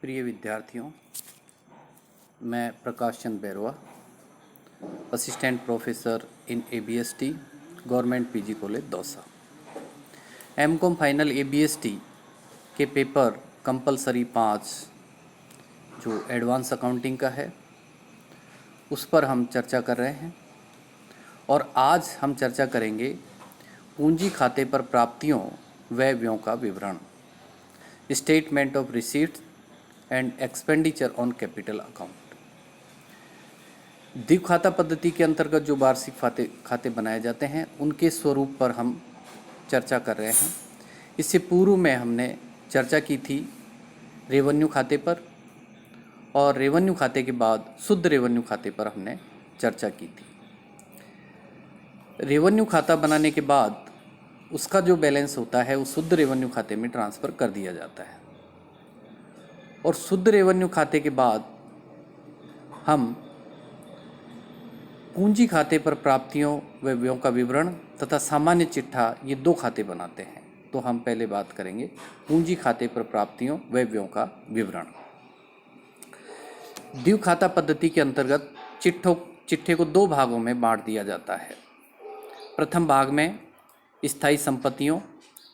प्रिय विद्यार्थियों, मैं Prakash Chand Bairwa, assistant professor in ABST, government PG college Dausa. MCOM final ABST के पेपर कंपलसरी 5 जो एडवांस अकाउंटिंग का है उस पर हम चर्चा कर रहे हैं और आज हम चर्चा करेंगे पूंजी खाते पर प्राप्तियों व व्ययों का विवरण, statement of receipts and expenditure on capital account. द्विखाता पद्धति के अंतर्गत जो वार्षिक खाते बनाए जाते हैं उनके स्वरूप पर हम चर्चा कर रहे हैं। इससे पूर्व में हमने चर्चा की थी रेवेन्यू खाते पर और रेवेन्यू खाते के बाद शुद्ध रेवेन्यू खाते पर हमने चर्चा की थी। रेवेन्यू खाता बनाने के बाद उसका जो बैलेंस होता है वो शुद्ध रेवेन्यू खाते में ट्रांसफ़र कर दिया जाता है और शुद्ध रेवेन्यू खाते के बाद हम पूंजी खाते पर प्राप्तियों व व्ययों का विवरण तथा सामान्य चिट्ठा ये दो खाते बनाते हैं। तो हम पहले बात करेंगे पूंजी खाते पर प्राप्तियों व व्ययों का विवरण। द्विखाता पद्धति के अंतर्गत चिट्ठे को दो भागों में बांट दिया जाता है। प्रथम भाग में स्थायी संपत्तियों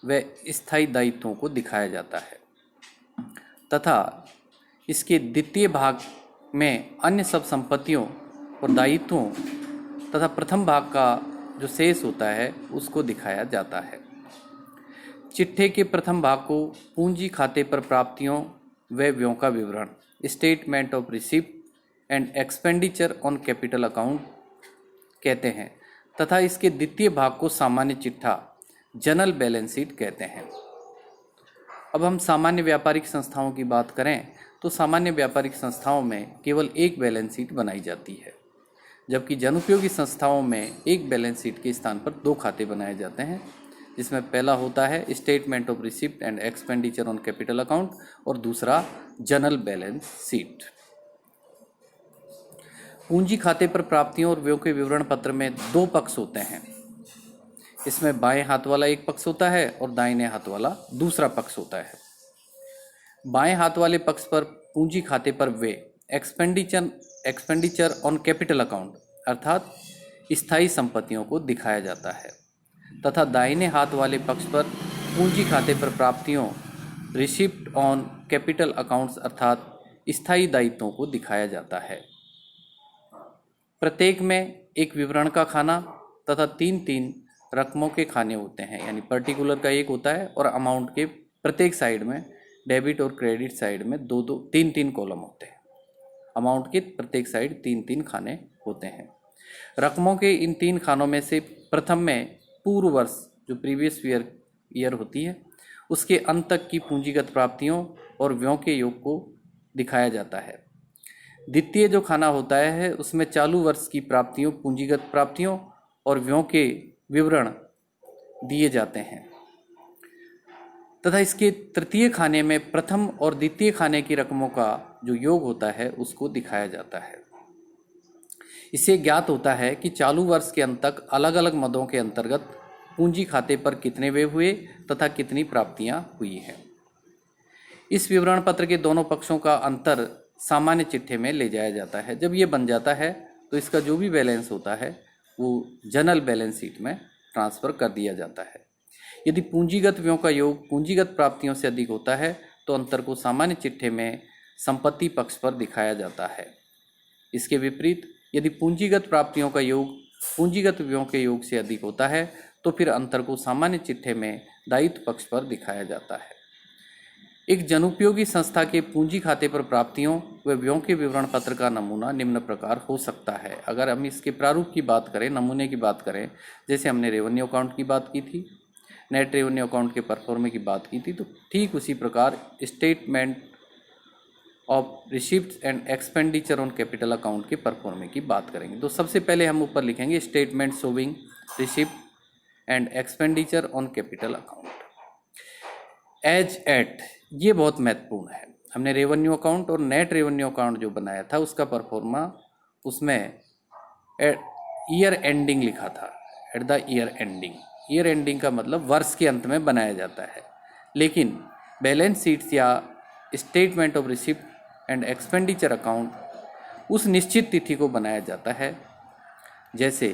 व स्थायी दायित्वों को दिखाया जाता है तथा इसके द्वितीय भाग में अन्य सब संपत्तियों और दायित्वों तथा प्रथम भाग का जो शेष होता है उसको दिखाया जाता है। चिट्ठे के प्रथम भाग को पूंजी खाते पर प्राप्तियों व व्ययों का विवरण, statement of receipt and expenditure on capital account कहते हैं तथा इसके द्वितीय भाग को सामान्य चिट्ठा, जनरल बैलेंस शीट कहते हैं। अब हम सामान्य व्यापारिक संस्थाओं की बात करें तो सामान्य व्यापारिक संस्थाओं में केवल एक बैलेंस शीट बनाई जाती है, जबकि जनोपयोगी संस्थाओं में एक बैलेंस शीट के स्थान पर दो खाते बनाए जाते हैं, जिसमें पहला होता है statement of receipt and expenditure on capital account और दूसरा जनरल बैलेंस शीट। पूंजी खाते पर प्राप्तियों और व्ययों के विवरण पत्र में दो पक्ष होते हैं। इसमें बाएं हाथ वाला एक पक्ष होता है और दाहिने हाथ वाला दूसरा पक्ष होता है। बाएं हाथ वाले पक्ष पर पूंजी खाते पर व्यय, एक्सपेंडिचर ऑन कैपिटल अकाउंट अर्थात स्थायी संपत्तियों को दिखाया जाता है तथा दाहिने हाथ वाले पक्ष पर पूंजी खाते पर प्राप्तियों, रिसिप्ट ऑन कैपिटल अकाउंट्स अर्थात स्थायी दायित्वों को दिखाया जाता है। प्रत्येक में एक विवरण का खाना तथा तीन रकमों के खाने होते हैं, यानी पर्टिकुलर का एक होता है और अमाउंट के प्रत्येक साइड में, डेबिट और क्रेडिट साइड में तीन कॉलम होते हैं। अमाउंट के प्रत्येक साइड तीन खाने होते हैं। रकमों के इन तीन खानों में से प्रथम में पूर्व वर्ष जो प्रीवियस ईयर होती है उसके अंत तक की पूंजीगत प्राप्तियों और व्ययों के योग को दिखाया जाता है। द्वितीय जो खाना होता है उसमें चालू वर्ष की प्राप्तियों, पूंजीगत प्राप्तियों और व्ययों के विवरण दिए जाते हैं तथा इसके तृतीय खाने में प्रथम और द्वितीय खाने की रकमों का जो योग होता है उसको दिखाया जाता है। इससे ज्ञात होता है कि चालू वर्ष के अंत तक अलग अलग मदों के अंतर्गत पूंजी खाते पर कितने व्यय हुए तथा कितनी प्राप्तियां हुई हैं। इस विवरण पत्र के दोनों पक्षों का अंतर सामान्य चिट्ठे में ले जाया जाता है। जब ये बन जाता है तो इसका जो भी बैलेंस होता है वो जनरल बैलेंस शीट में ट्रांसफ़र कर दिया जाता है। यदि पूंजीगत व्ययों का योग पूंजीगत प्राप्तियों से अधिक होता है तो अंतर को सामान्य चिट्ठे में संपत्ति पक्ष पर दिखाया जाता है। इसके विपरीत यदि पूंजीगत प्राप्तियों का योग पूंजीगत व्ययों के योग से अधिक होता है तो फिर अंतर को सामान्य चिट्ठे में दायित्व पक्ष पर दिखाया जाता है। एक जनोपयोगी संस्था के पूंजी खाते पर प्राप्तियों व व्ययों के विवरण पत्र का नमूना निम्न प्रकार हो सकता है। अगर हम इसके प्रारूप की बात करें, नमूने की बात करें, जैसे हमने रेवेन्यू अकाउंट की बात की थी, नेट रेवेन्यू अकाउंट के परफॉर्मे की बात की थी, तो ठीक उसी प्रकार statement of receipt and expenditure on capital account के परफॉर्मे की बात करेंगे। तो सबसे पहले हम ऊपर लिखेंगे statement showing receipt and expenditure on capital account as at. ये बहुत महत्वपूर्ण है। हमने रेवेन्यू अकाउंट और नेट रेवेन्यू अकाउंट जो बनाया था उसका परफॉर्मा उसमें ईयर एंडिंग लिखा था, at the year ending. Year ending का मतलब वर्ष के अंत में बनाया जाता है, लेकिन बैलेंस शीट्स या statement of receipt and expenditure account उस निश्चित तिथि को बनाया जाता है, जैसे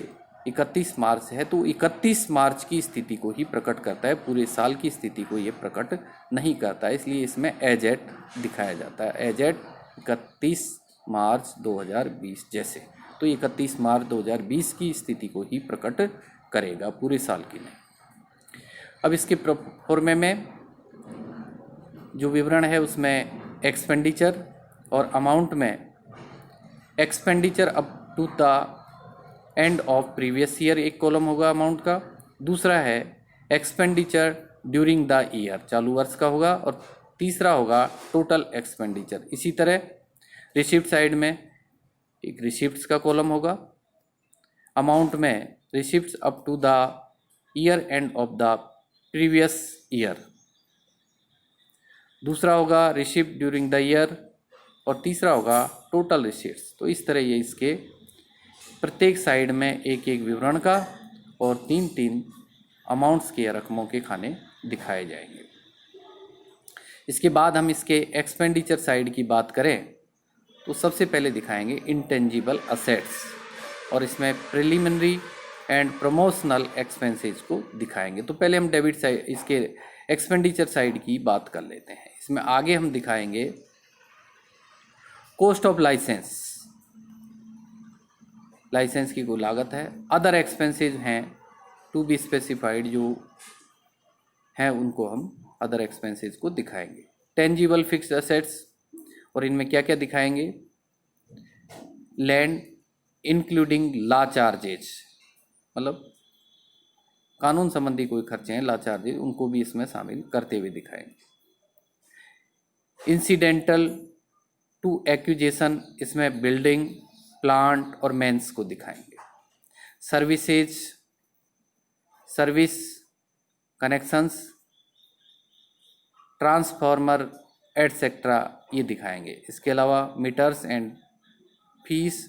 31 मार्च है तो 31 मार्च की स्थिति को ही प्रकट करता है, पूरे साल की स्थिति को ये प्रकट नहीं करता है, इसलिए इसमें एज एट दिखाया जाता है, एज एट 31 मार्च 2020 जैसे। तो 31 मार्च 2020 की स्थिति को ही प्रकट करेगा, पूरे साल की नहीं। अब इसके प्रोफॉर्मे में जो विवरण है उसमें एक्सपेंडिचर और अमाउंट में expenditure up to the end of previous year एक कॉलम होगा अमाउंट का, दूसरा है एक्सपेंडिचर ड्यूरिंग द ईयर चालू वर्ष का होगा, और तीसरा होगा टोटल एक्सपेंडिचर। इसी तरह रिसिप्ट साइड में एक रिसिप्ट्स का कॉलम होगा, अमाउंट में receipts up to the year end of the previous year, दूसरा होगा रिसिप्ट ड्यूरिंग द ईयर, और तीसरा होगा टोटल रिसिप्ट्स। तो इस तरह ये इसके प्रत्येक साइड में एक एक विवरण का और 3-3 अमाउंट्स के रकमों के खाने दिखाए जाएंगे। इसके बाद हम इसके एक्सपेंडिचर साइड की बात करें तो सबसे पहले दिखाएंगे इंटेंजिबल असेट्स, और इसमें प्रिलिमिनरी एंड प्रमोशनल एक्सपेंसेस को दिखाएंगे। तो पहले हम डेबिट साइड इसके एक्सपेंडिचर साइड की बात कर लेते हैं। इसमें आगे हम दिखाएंगे कॉस्ट ऑफ लाइसेंस, लाइसेंस की कोई लागत है, अदर एक्सपेंसेस हैं टू बी स्पेसिफाइड जो हैं उनको हम अदर एक्सपेंसेस को दिखाएंगे। टेंजिबल फिक्स्ड असेट्स, और इनमें क्या क्या दिखाएंगे, लैंड इंक्लूडिंग लॉ चार्जेज, मतलब कानून संबंधी कोई खर्चे हैं लॉ चार्जेज उनको भी इसमें शामिल करते हुए दिखाएंगे। इंसिडेंटल टू एक्विजिशन, इसमें बिल्डिंग प्लांट और मेंस को दिखाएंगे। Services, service connections, transformer etcetera ये दिखाएंगे। इसके अलावा meters and fees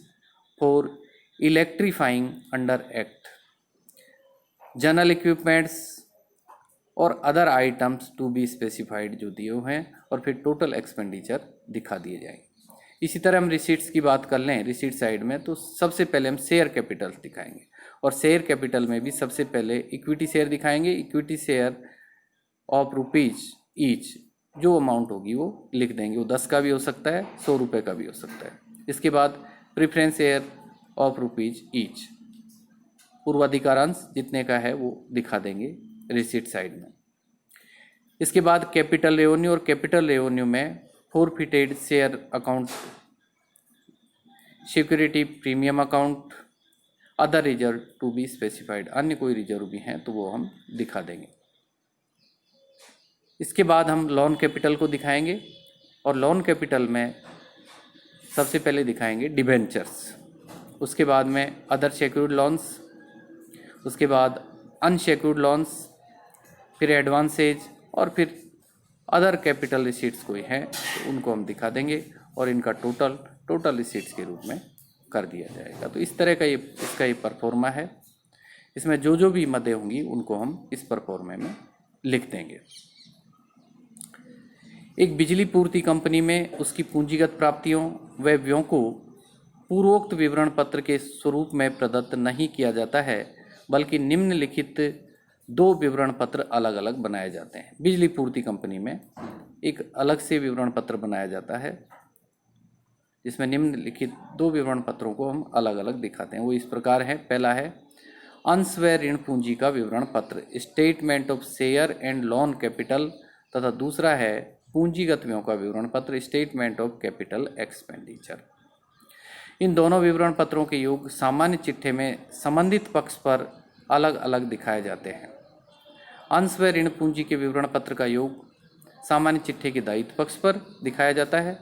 for electrifying under act, general equipments और other items to be specified जो दिए हुए हैं, और फिर टोटल एक्सपेंडिचर दिखा दिए जाएंगे। इसी तरह हम रिसीट्स की बात कर लें, रिसीट साइड में तो सबसे पहले हम शेयर कैपिटल दिखाएंगे, और शेयर कैपिटल में भी सबसे पहले इक्विटी शेयर दिखाएंगे। Equity share of rupees each, जो अमाउंट होगी वो लिख देंगे, वो 10 का भी हो सकता है, 100 रुपये का भी हो सकता है। इसके बाद preference share of rupees each, पूर्वाधिकारांश जितने का है वो दिखा देंगे रिसीट साइड में। इसके बाद कैपिटल रेवेन्यू, और कैपिटल रेवेन्यू में forfeited share account, security premium account, other reserve to be specified, अन्य कोई रिजर्व भी हैं तो वो हम दिखा देंगे। इसके बाद हम लोन कैपिटल को दिखाएंगे, और लोन कैपिटल में सबसे पहले दिखाएंगे डिबेंचर्स, उसके बाद में अदर सिक्योर्ड लोन्स, उसके बाद अनसिक्योर्ड लोन्स, फिर एडवांसेज, और फिर अदर कैपिटल रिसीट्स कोई हैं तो उनको हम दिखा देंगे, और इनका टोटल रिसीट्स के रूप में कर दिया जाएगा। तो इस तरह का ये इसका ये परफॉर्मा है। इसमें जो जो भी मदें होंगी उनको हम इस परफॉर्मे में लिख देंगे। एक बिजली पूर्ति कंपनी में उसकी पूंजीगत प्राप्तियों व व्ययों को पूर्वोक्त विवरण पत्र के स्वरूप में प्रदत्त नहीं किया जाता है, बल्कि निम्नलिखित 2 विवरण पत्र अलग अलग बनाए जाते हैं। बिजली पूर्ति कंपनी में एक अलग से विवरण पत्र बनाया जाता है, जिसमें निम्नलिखित 2 विवरण पत्रों को हम अलग अलग दिखाते हैं। वो इस प्रकार है, पहला है अंश व ऋण पूंजी का विवरण पत्र, statement of share and loan capital, तथा दूसरा है पूंजीगत व्ययों का विवरण पत्र, स्टेटमेंट ऑफ कैपिटल एक्सपेंडिचर। इन दोनों विवरण पत्रों के योग सामान्य चिट्ठे में संबंधित पक्ष पर अलग अलग दिखाए जाते हैं। अंश व ऋण पूंजी के विवरण पत्र का योग सामान्य चिट्ठे के दायित्व पक्ष पर दिखाया जाता है,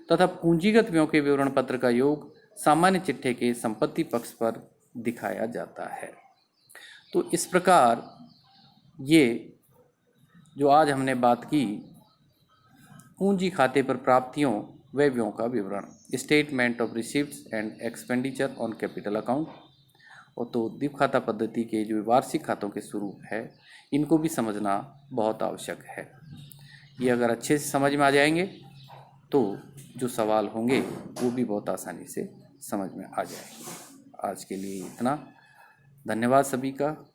तथा पूंजीगत व्ययों के विवरण पत्र का योग सामान्य चिट्ठे के संपत्ति पक्ष पर दिखाया जाता है। तो इस प्रकार ये जो आज हमने बात की पूंजी खाते पर प्राप्तियों व व्ययों का विवरण, statement of receipts and expenditure on capital account, और तो द्विप खाता पद्धति के जो वार्षिक खातों के स्वरूप है इनको भी समझना बहुत आवश्यक है। ये अगर अच्छे से समझ में आ जाएंगे तो जो सवाल होंगे वो भी बहुत आसानी से समझ में आ जाएंगे। आज के लिए इतना। धन्यवाद सभी का।